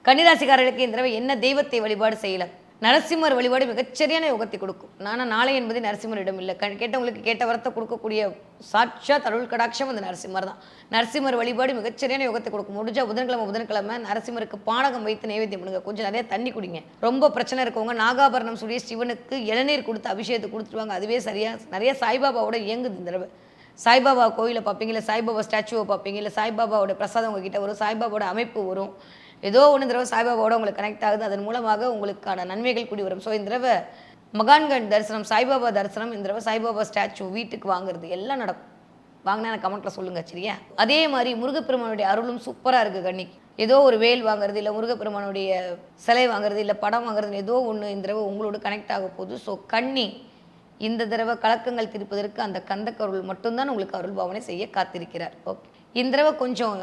கன்னிராசிக்காரர்களுக்கு இந்த தடவை என்ன தெய்வத்தை வழிபாடு செய்யலாம்? நரசிம்மர் வழிபாடு மிகச்சரியான யோகத்தை கொடுக்கும். நாளை என்பது நரசிம்மரிடம் இல்லை. கேட்டவங்களுக்கு கேட்ட வரத்தை கொடுக்கக்கூடிய சாட்சாத் அருள் கடாட்சம் அந்த நரசிம்மர் தான். நரசிம்மர் வழிபாடு மிகச்சரியான யோகத்தை கொடுக்கும். முடிஞ்சா புதன்கிழமை நரசிம்மருக்கு பானகம் வைத்து நைவேத்தியம் பண்ணுங்க. கொஞ்சம் நிறைய தண்ணி குடிங்க. ரொம்ப பிரச்சனை இருக்கவங்க நாகாபரணம் சொல்லி சிவனுக்கு இளநீர் கொடுத்து அபிஷேகத்தை கொடுத்துருவாங்க. அதுவே சரியா நிறைய சாய்பாபாவோட இயங்குது இந்த தடவை. சாய்பாபா கோயிலை பார்ப்பீங்க, இல்லை சாய்பாபா ஸ்டாச்சுவை பார்ப்பீங்க, இல்லை சாய்பாபாவோட பிரசாதம் உங்ககிட்ட வரும், சாய்பாபாவோட அமைப்பு வரும். ஏதோ ஒன்று தடவை சாய்பாபாவோட உங்களுக்கு கனெக்ட் ஆகுது. அதன் மூலமாக உங்களுக்கான நன்மைகள் கூடி வரும். ஸோ இந்த தடவை மகான்கண் தரிசனம், சாய்பாபா தரிசனம், இந்த தடவை சாய்பாபா ஸ்டாச்சு வீட்டுக்கு வாங்குறது எல்லாம் நடக்கும். வாங்கினா எனக்கு கமெண்ட்டில் சொல்லுங்கள், சரியா? அதே மாதிரி முருகப்பெருமானுடைய அருளும் சூப்பராக இருக்குது கன்னிக்கு. ஏதோ ஒரு வேல் வாங்குறது, இல்லை முருகப்பெருமானுடைய சிலை வாங்குறது, இல்லை படம் வாங்குறது, ஏதோ ஒன்று இந்த தடவை உங்களோட கனெக்ட் ஆக போகுது. ஸோ கன்னி இந்த தடவை கலக்கங்கள் தீர்ப்பதற்கு அந்த கந்தக்கருள் மட்டும்தான் உங்களுக்கு அருள் பாவனை செய்ய காத்திருக்கிறார். ஓகே, இந்த தடவை கொஞ்சம்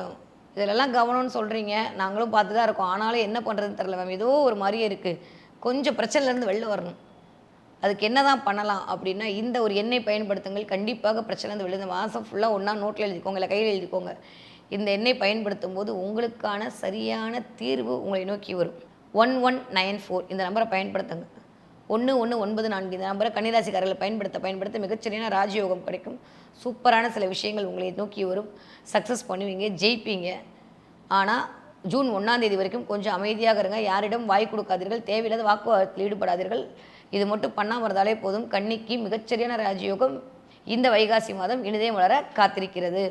இதிலெல்லாம் கவனம்னு சொல்கிறீங்க, நாங்களும் பார்த்து தான் இருக்கோம். ஆனாலும் என்ன பண்ணுறதுன்னு தெரில மேம். ஏதோ ஒரு மாதிரியே இருக்குது. கொஞ்சம் பிரச்சனைலேருந்து வெளில வரணும். அதுக்கு என்ன தான் பண்ணலாம் அப்படின்னா, இந்த ஒரு எண்ணெய் பயன்படுத்துங்கள். கண்டிப்பாக பிரச்சனைலேருந்து வெளில இந்த மாதம் ஃபுல்லாக ஒன்றா நோட்டில் எழுதிக்கோங்க, இல்லை கையில் எழுதிக்கோங்க. இந்த எண்ணெய் பயன்படுத்தும் போது உங்களுக்கான சரியான தீர்வு உங்களை நோக்கி வரும். 1194 இந்த நம்பரை பயன்படுத்துங்க. 1194 இந்த நம்பரை கன்னிராசிக்காரர்களை பயன்படுத்த மிகச்சரியான ராஜயோகம் கிடைக்கும். சூப்பரான சில விஷயங்கள் உங்களை நோக்கி வரும். சக்ஸஸ் பண்ணுவீங்க, ஜெயிப்பீங்க. ஆனால் ஜூன் 1 வரைக்கும் கொஞ்சம் அமைதியாக இருங்க. யாரிடம் வாய் கொடுக்காதீர்கள், தேவையில்லாத வாக்குவாதத்தில் ஈடுபடாதீர்கள். இது மட்டும் பண்ணாமல் இருந்தாலே போதும். கன்னிக்கு மிகச்சரியான ராஜயோகம் இந்த வைகாசி மாதம் இனிதே வளர காத்திருக்கிறது.